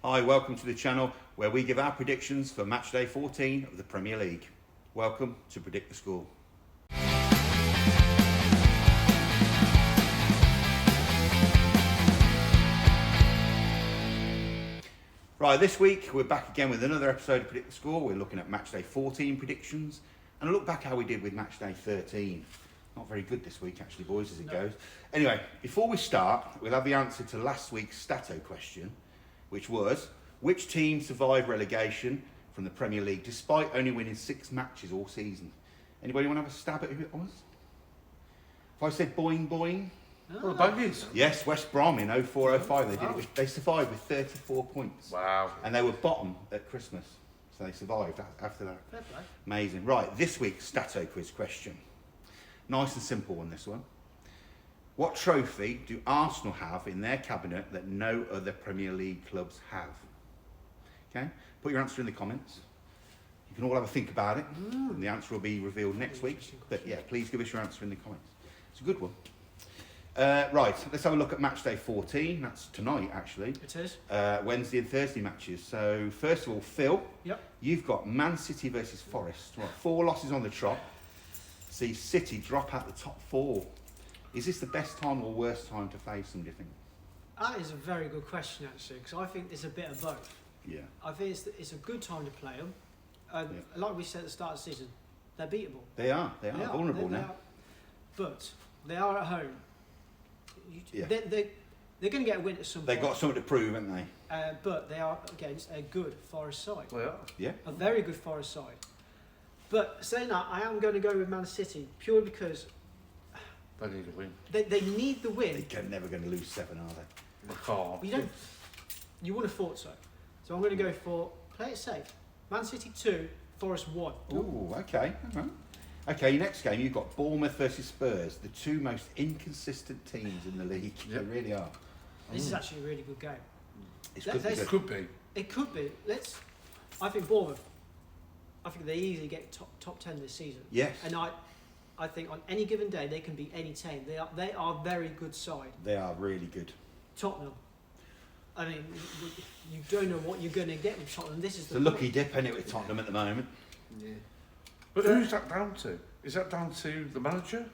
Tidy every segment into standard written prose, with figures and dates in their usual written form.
Hi, welcome to the channel where we give our predictions for matchday 14 of the Premier League. Welcome to Predict the Score. Right, this week we're back again with another episode of Predict the Score. We're looking at matchday 14 predictions and a look back how we did with matchday 13. Not very good this week actually, boys, as it goes. Anyway, before we start, we'll have the answer to last week's Stato question, which was, which team survived relegation from the Premier League despite only winning 6 matches all season? Anybody want to have a stab at who it was? If I said boing boing? Well, the Buggies. Yes, West Brom in 04-05. They survived with 34 points. Wow. And they were bottom at Christmas. So they survived after that. Fair play. Amazing. Right, this week's Stato quiz question. Nice and simple one, this one. What trophy do Arsenal have in their cabinet that no other Premier League clubs have? Okay, put your answer in the comments. You can all have a think about it. And the answer will be revealed next week. But yeah, please give us your answer in the comments. It's a good one. Right, let's have a look at matchday 14. That's tonight, actually. It is. Wednesday and Thursday matches. So, first of all, Phil, Yep. you've got Man City versus Forest. Right, 4 losses on the trot. See City drop out the top 4. Is this the best time or worst time to face them, do you think? That is a very good question, actually, because I think it's a bit of both. Yeah. I think it's a good time to play them. Yeah. Like we said at the start of the season, they're beatable. They are vulnerable now. But they are at home. Yeah. They're going to get a win at some They've point. got something to prove, haven't they? But they are against a good Forest side. Well, Yeah. A very good Forest side. But saying that, I am going to go with Man City purely because they need a win. they need the win. They're never going to lose 7, are they? They can't. You would have thought so. So I'm going to go for play it safe. Man City 2, Forest 1. Ooh, okay. All right. Okay, your next game, you've got Bournemouth versus Spurs, the 2 most inconsistent teams in the league. Yep. They really are. This is actually a really good game. It's That- good. that's- It could be. It could be. I think Bournemouth. I think they easily get top 10 this season. Yes. And I think on any given day they can beat any team. They are a very good side. They are really good. Tottenham. I mean, you don't know what you're going to get with Tottenham. This is It's a lucky dip, isn't it, with Tottenham at the moment? Yeah. But who's that down to? Is that down to the manager?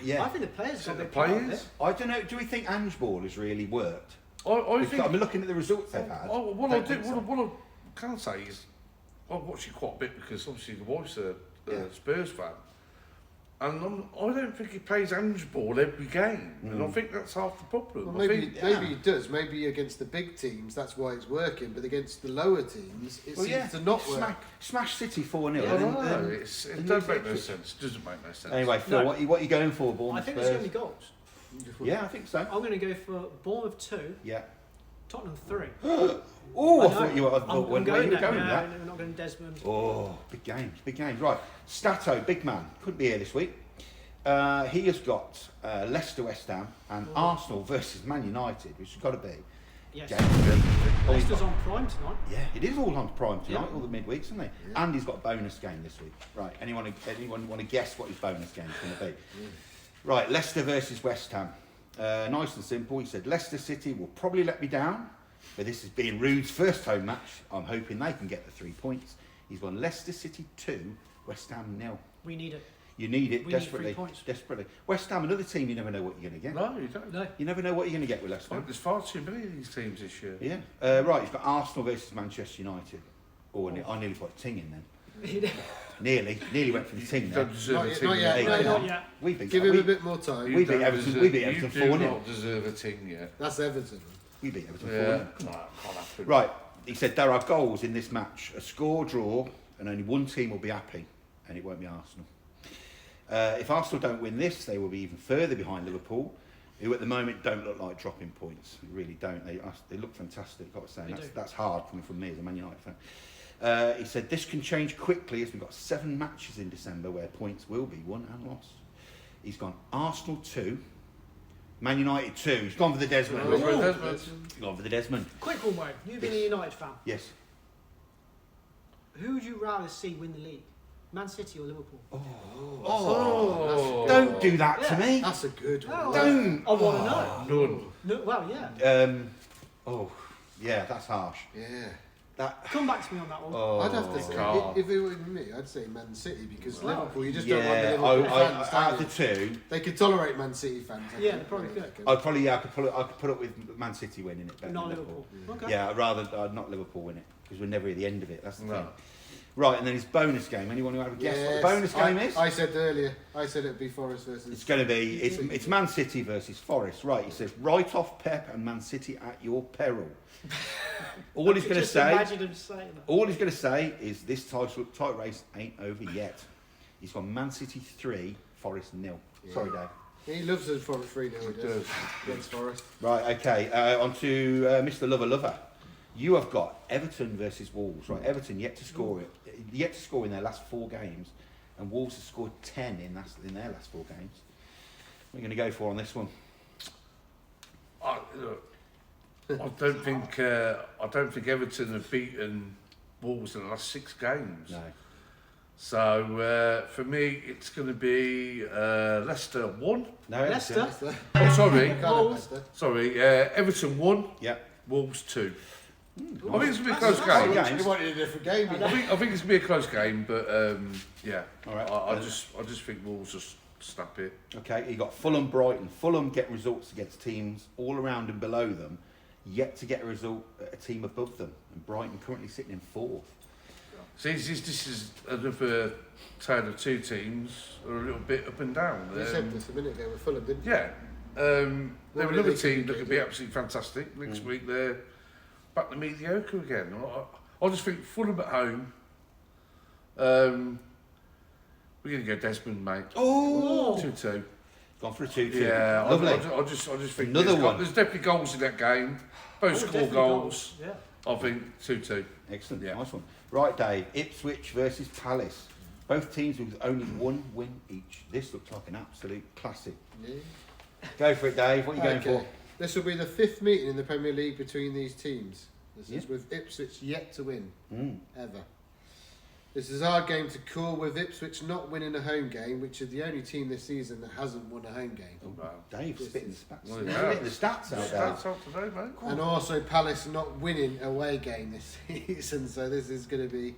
Yeah. I think the players Is got it a the big part of players? it. I don't know, do we think Ange Ball has really worked? I think. I'm looking at the results they've had. What Don't think so. I can say is, I watch it quite a bit because obviously the wife's a Spurs fan. And I don't think he plays Ange Ball every game. And I think that's half the problem. Well, maybe he does. Maybe against the big teams, that's why it's working. But against the lower teams, it seems to not work. Smash City 4-0. I and know, then- it doesn't make no sense. Doesn't make no sense. Anyway, Phil, No. what are you going for, I Bournemouth think there's going to Spurs? be goals. Yeah, I think so. I'm going to go for Bournemouth 2, Yeah. Tottenham 3. Oh, I know. thought you were I'm when you were going going there. with No, that. no, we're not going to Desmonds. Oh, big games. Right, Stato, big man, couldn't be here this week. He has got Leicester, West Ham, and Arsenal versus Man United, which has got to be. Yes. Game. Leicester's on prime tonight. Yeah, it is all on prime tonight, Yeah. all the midweeks, isn't it? And he's got a bonus game this week. Right, anyone want to guess what his bonus game is going to be? Right, Leicester versus West Ham. Nice and simple. He said, Leicester City will probably let me down, but this is being Rude's first home match. I'm hoping they can get the 3 points. He's gone Leicester City 2, West Ham 0. We need it. You need it We need desperately. 3 points. Desperately. West Ham, another team you never know what you're going to get. No, you don't. No. You never know what you're going to get with Leicester. There's far too many of these teams this year. Yeah. Right, he's got Arsenal versus Manchester United. Oh, I nearly put Ting in then. Nearly went for the Ting You there. don't deserve Not a yet, ting. not yet, yet. No, not not yet. yet. We beat Give him a bit more time. We beat Everton. You We beat Everton do 4-0. not deserve a ting yet. That's Everton. We beat Everton 4-0. Yeah, no, can't happen. Right, he said there are goals in this match. A score draw, and only one team will be happy, and it won't be Arsenal. If Arsenal don't win this, they will be even further behind Liverpool, who at the moment don't look like dropping points. They really don't. They look fantastic, I've got to say. They do. That's hard coming from me as a Man United fan. He said this can change quickly as we've got 7 matches in December where points will be won and lost. He's gone Arsenal 2, Man United 2. He's gone for the Desmond. Go for He's Desmonds. gone for the Desmond. Quick one, Wayne. You being a United fan, Yes. who would you rather see win the league? Man City or Liverpool? Oh, Don't do that to me. That's a good one. Oh, Don't. I want to know. None. No, well, yeah. Oh, Yeah, that's harsh. Yeah. Come back to me on that one. Oh, I'd have to say, can't. if it were me, I'd say Man City because Wow. Liverpool, you just don't want the yeah. Liverpool fans. Out don't of the you? two, They could tolerate Man City fans. I Yeah, think, they probably really, could. they I'd probably I could put up with Man City winning it better Not than Liverpool. Liverpool. Okay. Yeah, I'd not Liverpool win it because we're never at the end of it. That's the No. thing. Right, and then his bonus game. Anyone who have a guess what the Yes, bonus game is? I said earlier. I said it'd be Forest versus. It's going to be it's Man City versus Forest. Right, he says write off Pep and Man City at your peril. All he's going to Just say. imagine him saying that. All he's going to say is this title race ain't over yet. He's got Man City 3, Forest 0. Yeah. Sorry, Dave. He loves us for 3-0 He does. against Forest. Right, okay. On to Mr. Lover. You have got Everton versus Wolves. Right, Everton yet to score in their last 4 games, and Wolves have scored 10 in their last 4 games. What are you going to go for on this one? I don't think Everton have beaten Wolves in the last 6 games. No. So for me, it's going to be Leicester 1. No, Leicester? Everton. Oh, sorry, Can't have Wolves. Leicester. Everton 1, Yep. Wolves 2. I think it's going to be a That's close nice. game. Yeah. He wanted a different game. I know. I think it's going to be a close game, but yeah. All right. I just think Wolves just snap it. Okay, you got Fulham, Brighton. Fulham get results against teams all around and below them, yet to get a result at a team above them. And Brighton currently sitting in 4th. See, this is another tale of 2 teams that are a little bit up and down. You said this a minute ago with Fulham, didn't you? Yeah. They're What another really team could that be could be good. absolutely fantastic. Next week they're back to mediocre again. I just think Fulham at home. We're going to go Desmond, mate. Oh! 2-2. Gone for a 2-2. Yeah, Lovely. I just think Another one. there's definitely goals in that game. Both score Definitely goals. Yeah. I think 2-2. Excellent, Yeah. nice one. Right, Dave, Ipswich versus Palace. Both teams with only 1 win each. This looks like an absolute classic. Yeah. Go for it, Dave. What are you going Okay. for? This will be the 5th meeting in the Premier League between these teams. This is Yeah. with Ipswich yet to win, Mm. ever. This is our game to call with Ipswich not winning a home game, which is the only team this season that hasn't won a home game. Wow. Dave, This spitting is- the stats. Well, You're yeah. getting the stats out, Dave. Stats out today, mate. And also Palace not winning a away game this season, so this is going to be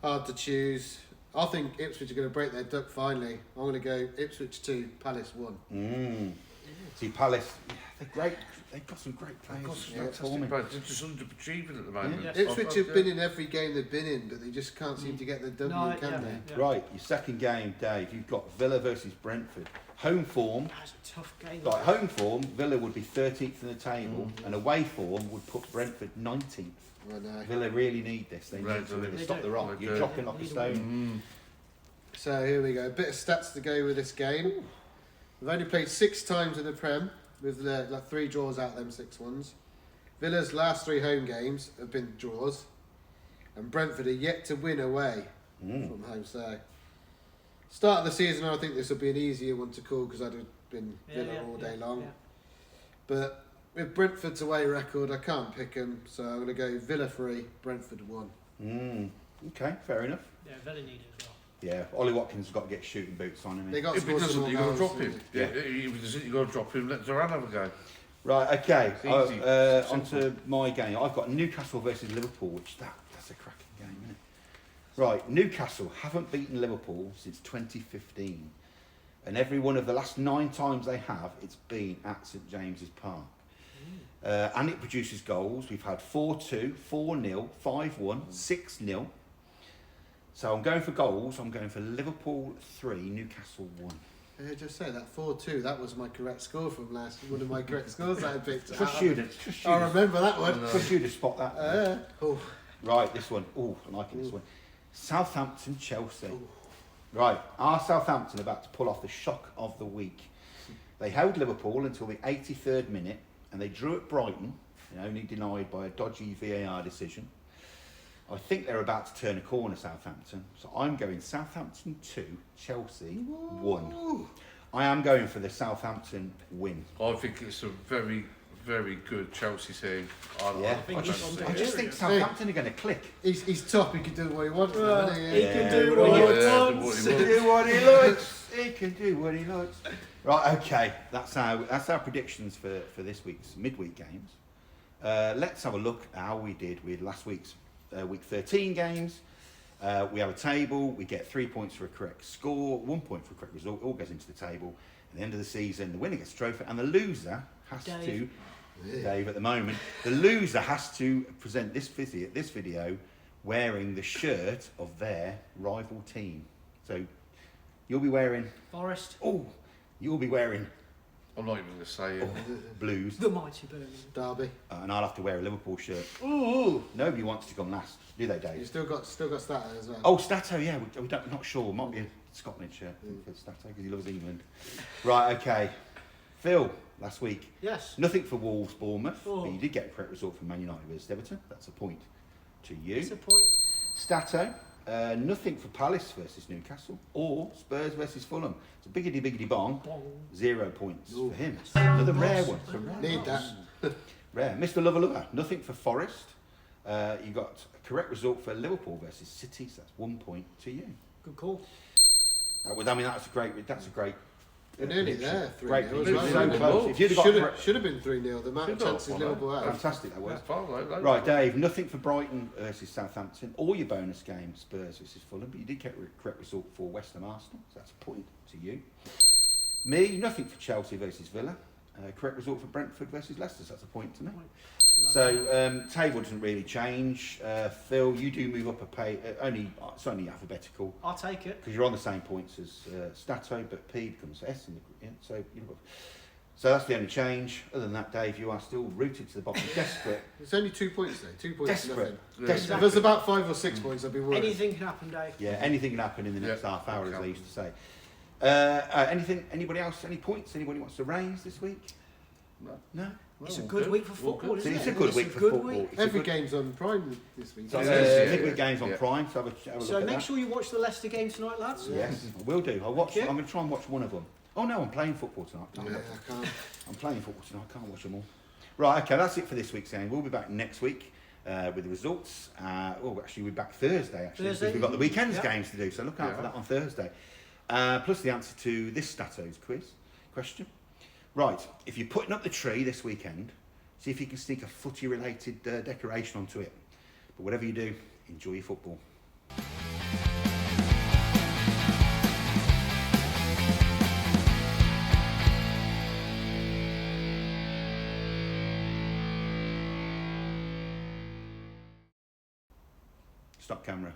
hard to choose. I think Ipswich are going to break their duck finally. I'm going to go Ipswich 2, Palace 1. Mm. See, Palace, they're great. They've got some great players. Got some Yeah, fantastic performing. players. They're just underachieving at the moment. Yeah. Ipswich have been in every game they've been in, but they just can't seem to get the W, No, can yeah, they? yeah. Right, your second game, Dave. You've got Villa versus Brentford. Home form. That's a tough game. Right, home form, Villa would be 13th in the table, and away form would put Brentford 19th. I know. Villa really need this. They Right, need to really they stop do. the rock. They You're do. dropping like a Need a stone. So here we go. A bit of stats to go with this game. We've only played 6 times in the Prem, with like 3 draws out of them 6 ones. Villa's last 3 home games have been draws, and Brentford are yet to win away from home. So, start of the season, I think this will be an easier one to call because I'd have been Villa all day long. Yeah. But with Brentford's away record, I can't pick them, so I'm going to go Villa 3, Brentford 1. Okay, fair enough. Yeah, Villa need it as well. Yeah, Ollie Watkins has got to get shooting boots on him. They got If he scored some doesn't, more you've got to goals, drop haven't him. they? Yeah, if he doesn't, you've got to drop him. Let Duran have a go. Right, okay. It's easy. On to my game. I've got Newcastle versus Liverpool, which that's a cracking game, isn't it? Right, Newcastle haven't beaten Liverpool since 2015. And every one of the last 9 times they have, it's been at St James's Park. And it produces goals. We've had 4-2, 4-0, 5-1, 6-0. So I'm going for goals. I'm going for Liverpool 3, Newcastle 1. Just say that 4-2. That was my correct score from last. One of my correct scores that I picked. Trust you I remember that one. Trust you to spot that. Oh. Right, this one. Oh, I like this one. Southampton, Chelsea. Right, are Southampton about to pull off the shock of the week? They held Liverpool until the 83rd minute, and they drew at Brighton, and only denied by a dodgy VAR decision. I think they're about to turn a corner, Southampton. So I'm going Southampton 2, Chelsea 1. I am going for the Southampton win. I think it's a very, very good Chelsea team. Yeah, think I he's just, on I the just area. think Southampton are going to click. He's top. He can do what he wants. Well, doesn't he Yeah. can do Yeah, what he yeah, wants. do what he Do what he likes. He can do what he likes. Right, okay. That's our predictions for this week's midweek games. let's have a look at how we did with last week's week 13 games. We have a table. We get 3 points for a correct score, 1 point for a correct result. All goes into the table. At the end of the season, the winner gets a trophy, and the loser has to. Dave, at the moment, the loser has to present this video wearing the shirt of their rival team. So you'll be wearing. Forest. Oh, you'll be wearing. I'm not even going to say it. Blues. The mighty Birmingham. Derby. And I'll have to wear a Liverpool shirt. Ooh. Nobody wants to come last, do they, Dave? You still got Stato as well. Oh, Stato, yeah. We're not sure. Might be a Scotland shirt for Stato because he loves England. Right, okay. Phil, last week. Yes. Nothing for Wolves, Bournemouth. Oh. But you did get a correct result from Man United versus Everton. That's a point to you. It's a point. Stato, nothing for Palace versus Newcastle or Spurs versus Fulham. It's a biggity bong. Bong. 0 points Ooh. for him. Another rare one. It's a rare Need one. that. Rare. Mr. Lover, nothing for Forest. You got a correct result for Liverpool versus City, so that's 1 point to you. Good call. That's a great. We're nearly prediction. there. 3-0 Great as prediction. well. So Yeah. close. If you'd have got Should have been 3-0. The amount of Should've chances got Liverpool had. fantastic, that was. That's fine, like, Right, Dave, nothing for Brighton versus Southampton. All your bonus games, Spurs versus Fulham, but you did get a correct result for West Ham Arsenal, so that's a point to you. Me, nothing for Chelsea versus Villa. Correct result for Brentford versus Leicester, so that's a point to me. So, table doesn't really change. Phil, you do move up a pay, it's only alphabetical, I'll take it. because you're on the same points as Stato, but P becomes S in the group, yeah, so that's the only change. Other than that, Dave, you are still rooted to the bottom, desperate. It's only 2 points though. 2 points. Desperate. Nothing. Desperate. If it was about 5 or 6 points, I'd be worried. Anything can happen, Dave. Yeah, anything can happen in the next Yeah, half hour, as okay. they used to say. Anything? Anybody else? Any points? Anybody wants to raise this week? No. No. It's a All good week for All football, good. isn't It's it? a good It's week a for good football. week. It's a Every good- game's on Prime this week. So, It is, yeah, midweek yeah. games on Yeah. Prime, so have a look So at make that. sure you watch the Leicester game tonight, lads. Yes, I will do. I'm you. going to try and watch one of them. Oh no, I'm playing football tonight. Yeah, I can't. I'm playing football tonight. I can't watch them all. Right, okay, that's it for this week's game. We'll be back next week with the results. Actually, we're back Thursday, actually, Thursday. because we've got the weekend's Yeah. games to do, so look out for Yeah. that on Thursday. Plus the answer to this Stato's question. Right, if you're putting up the tree this weekend, see if you can sneak a footy-related decoration onto it. But whatever you do, enjoy your football. Stop camera.